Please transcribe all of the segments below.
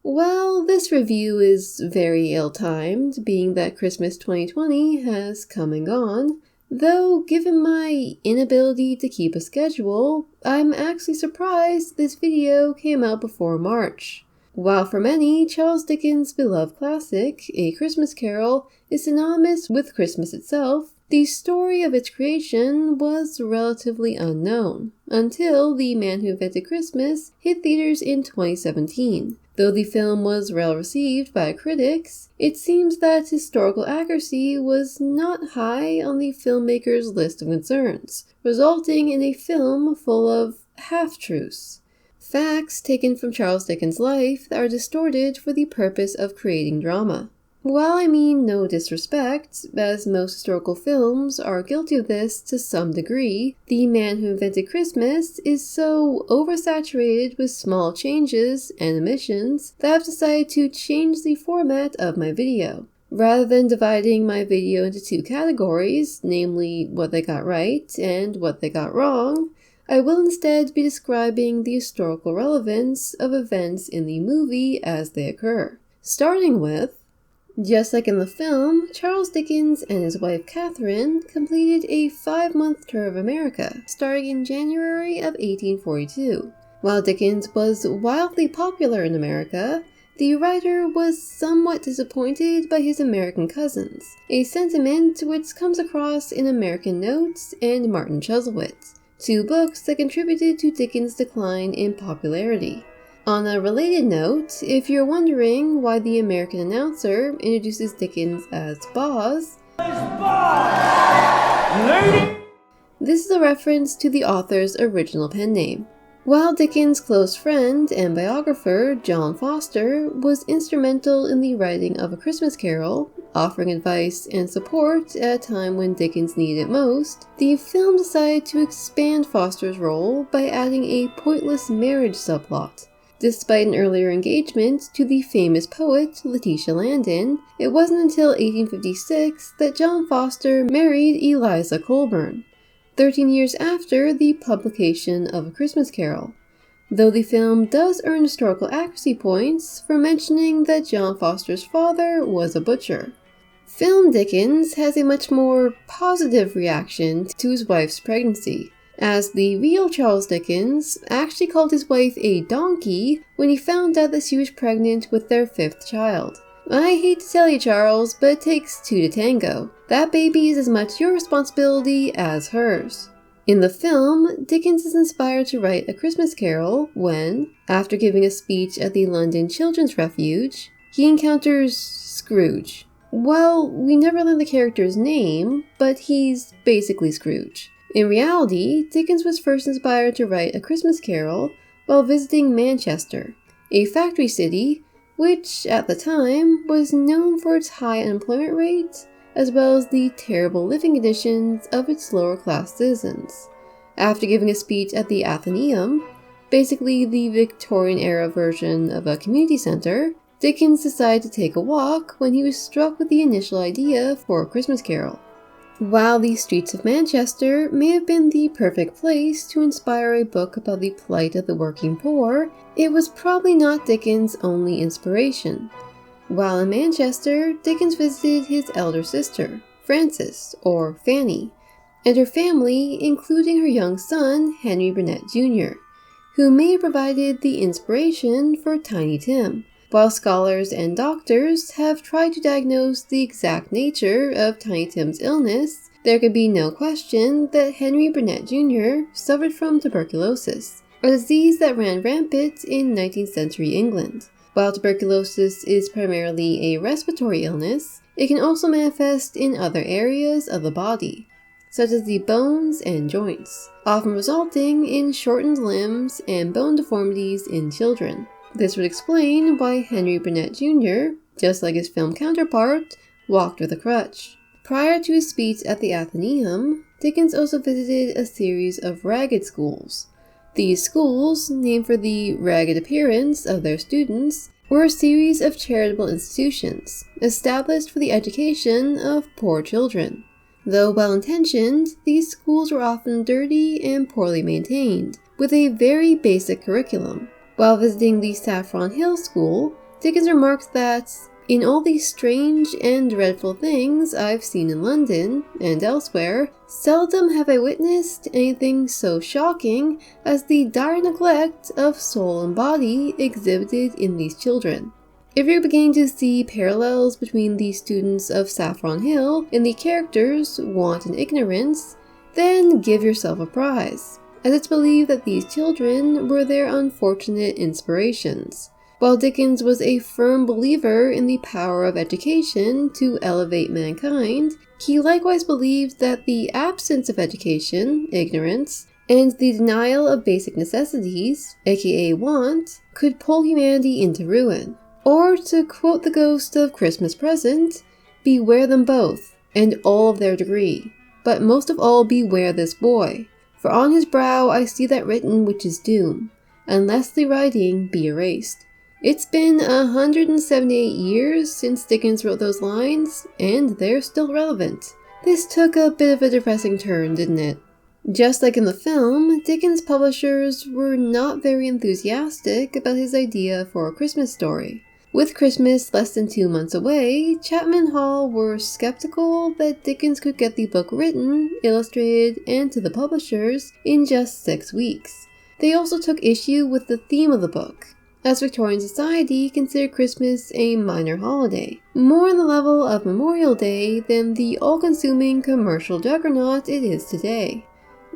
Well, this review is very ill-timed, being that Christmas 2020 has come and gone. Though, given my inability to keep a schedule, I'm actually surprised this video came out before March. While for many, Charles Dickens' beloved classic, A Christmas Carol, is synonymous with Christmas itself, the story of its creation was relatively unknown, until The Man Who Invented Christmas hit theaters in 2017. Though the film was well received by critics, it seems that historical accuracy was not high on the filmmaker's list of concerns, resulting in a film full of half-truths. Facts taken from Charles Dickens' life that are distorted for the purpose of creating drama. While I mean no disrespect, as most historical films are guilty of this to some degree, The Man Who Invented Christmas is so oversaturated with small changes and omissions that I've decided to change the format of my video. Rather than dividing my video into two categories, namely what they got right and what they got wrong, I will instead be describing the historical relevance of events in the movie as they occur. Starting with, just like in the film, Charles Dickens and his wife Catherine completed a 5-month tour of America, starting in January of 1842. While Dickens was wildly popular in America, the writer was somewhat disappointed by his American cousins, a sentiment which comes across in American Notes and Martin Chuzzlewit, two books that contributed to Dickens' decline in popularity. On a related note, if you're wondering why the American announcer introduces Dickens as Boz, this is a reference to the author's original pen name. While Dickens' close friend and biographer, John Foster, was instrumental in the writing of A Christmas Carol, offering advice and support at a time when Dickens needed it most, the film decided to expand Foster's role by adding a pointless marriage subplot. Despite an earlier engagement to the famous poet Letitia Landon, it wasn't until 1856 that John Foster married Eliza Colburn, 13 years after the publication of A Christmas Carol, though the film does earn historical accuracy points for mentioning that John Foster's father was a butcher. Film Dickens has a much more positive reaction to his wife's pregnancy, as the real Charles Dickens actually called his wife a donkey when he found out that she was pregnant with their 5th child. I hate to tell you, Charles, but it takes 2 to tango. That baby is as much your responsibility as hers. In the film, Dickens is inspired to write A Christmas Carol when, after giving a speech at the London Children's Refuge, he encounters Scrooge. Well, we never learn the character's name, but he's basically Scrooge. In reality, Dickens was first inspired to write A Christmas Carol while visiting Manchester, a factory city which, at the time, was known for its high unemployment rate, as well as the terrible living conditions of its lower-class citizens. After giving a speech at the Athenaeum, basically the Victorian-era version of a community center, Dickens decided to take a walk when he was struck with the initial idea for A Christmas Carol. While the streets of Manchester may have been the perfect place to inspire a book about the plight of the working poor, it was probably not Dickens' only inspiration. While in Manchester, Dickens visited his elder sister, Frances, or Fanny, and her family, including her young son, Henry Burnett Jr., who may have provided the inspiration for Tiny Tim. While scholars and doctors have tried to diagnose the exact nature of Tiny Tim's illness, there can be no question that Henry Burnett Jr. suffered from tuberculosis, a disease that ran rampant in 19th century England. While tuberculosis is primarily a respiratory illness, it can also manifest in other areas of the body, such as the bones and joints, often resulting in shortened limbs and bone deformities in children. This would explain why Henry Burnett Jr., just like his film counterpart, walked with a crutch. Prior to his speech at the Athenaeum, Dickens also visited a series of ragged schools. These schools, named for the ragged appearance of their students, were a series of charitable institutions established for the education of poor children. Though well-intentioned, these schools were often dirty and poorly maintained, with a very basic curriculum. While visiting the Saffron Hill School, Dickens remarked that, "In all these strange and dreadful things I've seen in London and elsewhere, seldom have I witnessed anything so shocking as the dire neglect of soul and body exhibited in these children." If you're beginning to see parallels between the students of Saffron Hill and the characters' want and ignorance, then give yourself a prize, as it's believed that these children were their unfortunate inspirations. While Dickens was a firm believer in the power of education to elevate mankind, he likewise believed that the absence of education, ignorance, and the denial of basic necessities, aka want, could pull humanity into ruin. Or, to quote the ghost of Christmas Present, "Beware them both, and all of their degree. But most of all beware this boy, for on his brow I see that written which is doom, unless the writing be erased." It's been 178 years since Dickens wrote those lines, and they're still relevant. This took a bit of a depressing turn, didn't it? Just like in the film, Dickens' publishers were not very enthusiastic about his idea for a Christmas story. With Christmas less than 2 months away, Chapman Hall were skeptical that Dickens could get the book written, illustrated, and to the publishers in just 6 weeks. They also took issue with the theme of the book, as Victorian society considered Christmas a minor holiday, more on the level of Memorial Day than the all-consuming commercial juggernaut it is today.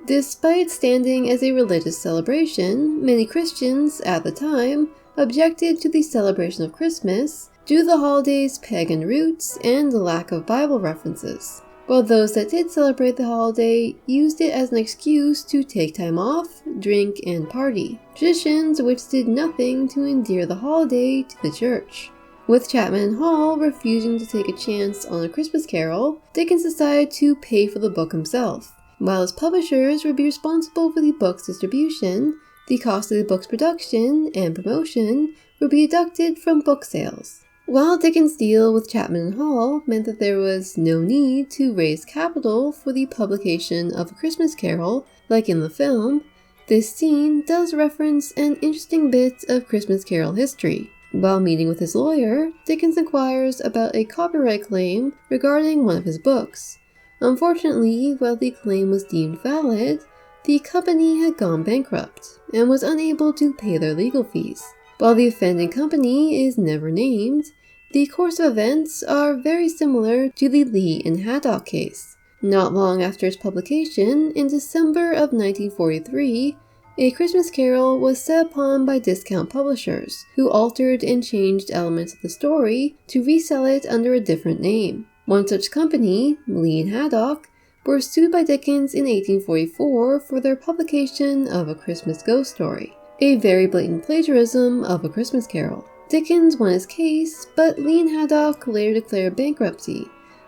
Despite standing as a religious celebration, many Christians, at the time, objected to the celebration of Christmas due to the holiday's pagan roots and the lack of Bible references, while those that did celebrate the holiday used it as an excuse to take time off, drink, and party, traditions which did nothing to endear the holiday to the church. With Chapman Hall refusing to take a chance on A Christmas Carol, Dickens decided to pay for the book himself. While his publishers would be responsible for the book's distribution, the cost of the book's production and promotion would be deducted from book sales. While Dickens' deal with Chapman Hall meant that there was no need to raise capital for the publication of A Christmas Carol, like in the film, this scene does reference an interesting bit of Christmas Carol history. While meeting with his lawyer, Dickens inquires about a copyright claim regarding one of his books. Unfortunately, while the claim was deemed valid, the company had gone bankrupt and was unable to pay their legal fees. While the offending company is never named, the course of events are very similar to the Lee and Haddock case. Not long after its publication, in December of 1943, A Christmas Carol was set upon by discount publishers, who altered and changed elements of the story to resell it under a different name. One such company, Lee and Haddock, were sued by Dickens in 1844 for their publication of A Christmas Ghost Story, a very blatant plagiarism of A Christmas Carol. Dickens won his case, but Lee and Haddock later declared bankruptcy,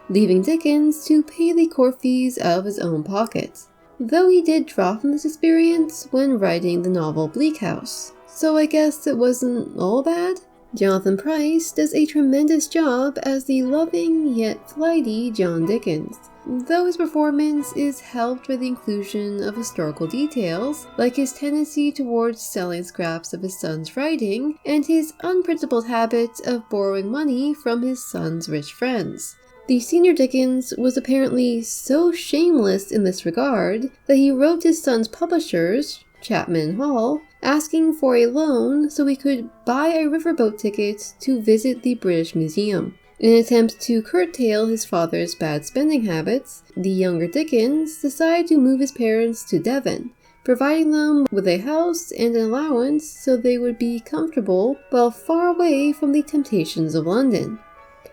leaving Dickens to pay the court fees out of his own pocket, though he did draw from this experience when writing the novel Bleak House, so I guess it wasn't all bad. Jonathan Pryce does a tremendous job as the loving yet flighty John Dickens, though his performance is helped by the inclusion of historical details, like his tendency towards selling scraps of his son's writing and his unprincipled habit of borrowing money from his son's rich friends. The senior Dickens was apparently so shameless in this regard that he wrote his son's publishers, Chapman Hall, asking for a loan so he could buy a riverboat ticket to visit the British Museum. In an attempt to curtail his father's bad spending habits, the younger Dickens decided to move his parents to Devon, providing them with a house and an allowance so they would be comfortable while far away from the temptations of London.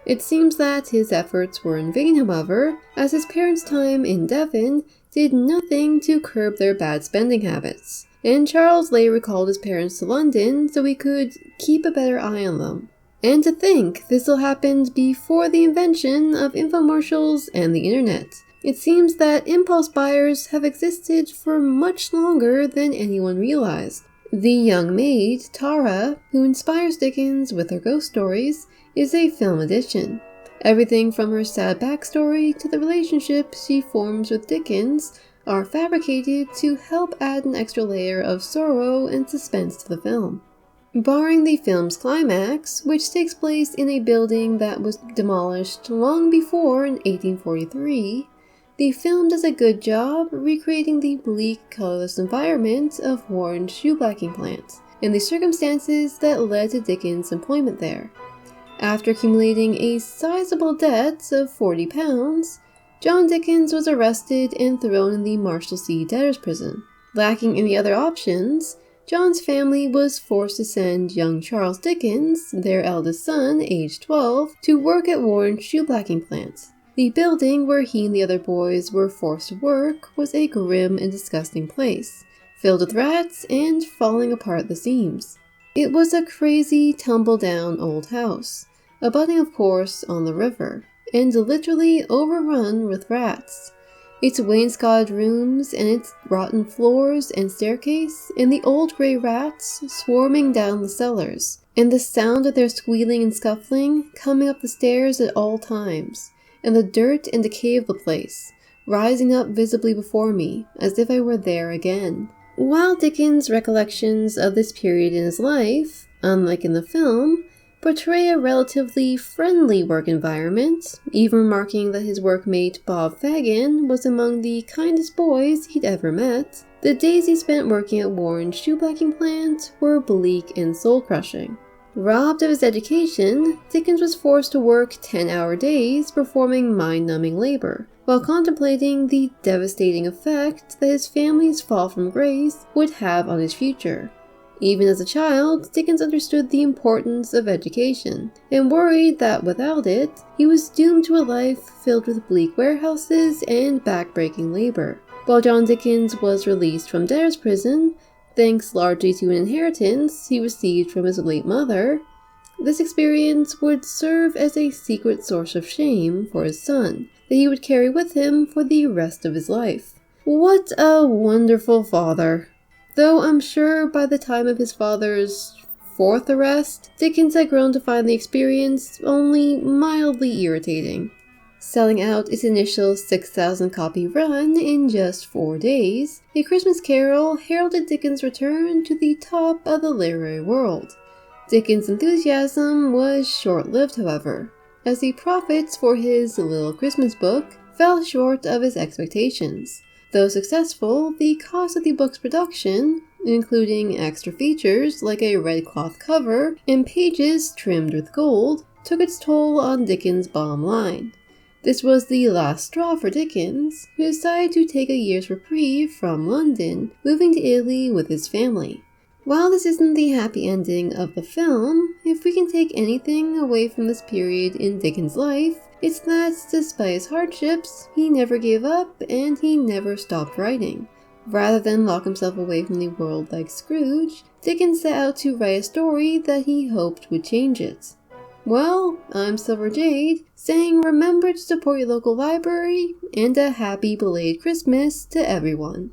It seems that his efforts were in vain, however, as his parents' time in Devon did nothing to curb their bad spending habits, and Charles later recalled his parents to London so he could keep a better eye on them. And to think this all happened before the invention of infomercials and the internet. It seems that impulse buyers have existed for much longer than anyone realized. The young maid, Tara, who inspires Dickens with her ghost stories, is a film addition. Everything from her sad backstory to the relationship she forms with Dickens are fabricated to help add an extra layer of sorrow and suspense to the film. Barring the film's climax, which takes place in a building that was demolished long before in 1843, the film does a good job recreating the bleak, colorless environment of Warren's shoeblacking plant and the circumstances that led to Dickens' employment there. After accumulating a sizable debt of £40, John Dickens was arrested and thrown in the Marshalsea debtors' prison. Lacking any other options, John's family was forced to send young Charles Dickens, their eldest son, aged 12, to work at Warren's shoeblacking plant. The building where he and the other boys were forced to work was a grim and disgusting place, filled with rats and falling apart at the seams. It was a crazy, tumble-down old house, abutting of course on the river, and literally overrun with rats. Its wainscoted rooms and its rotten floors and staircase, and the old grey rats swarming down the cellars, and the sound of their squealing and scuffling coming up the stairs at all times, and the dirt and decay of the place, rising up visibly before me, as if I were there again. While Dickens' recollections of this period in his life, unlike in the film, portray a relatively friendly work environment, even remarking that his workmate Bob Fagin was among the kindest boys he'd ever met, the days he spent working at Warren's shoeblacking plant were bleak and soul-crushing. Robbed of his education, Dickens was forced to work 10-hour days performing mind-numbing labor, while contemplating the devastating effect that his family's fall from grace would have on his future. Even as a child, Dickens understood the importance of education, and worried that without it, he was doomed to a life filled with bleak warehouses and back-breaking labor. While John Dickens was released from debtors' prison, thanks largely to an inheritance he received from his late mother, this experience would serve as a secret source of shame for his son, that he would carry with him for the rest of his life. What a wonderful father! Though I'm sure by the time of his father's 4th arrest, Dickens had grown to find the experience only mildly irritating. Selling out its initial 6,000 copy run in just 4 days, A Christmas Carol heralded Dickens' return to the top of the literary world. Dickens' enthusiasm was short-lived, however, as the profits for his Little Christmas Book fell short of his expectations. Though successful, the cost of the book's production, including extra features like a red cloth cover and pages trimmed with gold, took its toll on Dickens' bottom line. This was the last straw for Dickens, who decided to take a year's reprieve from London, moving to Italy with his family. While this isn't the happy ending of the film, if we can take anything away from this period in Dickens' life, it's that, despite his hardships, he never gave up and he never stopped writing. Rather than lock himself away from the world like Scrooge, Dickens set out to write a story that he hoped would change it. Well, I'm Silver Jade, saying remember to support your local library, and a happy belated Christmas to everyone.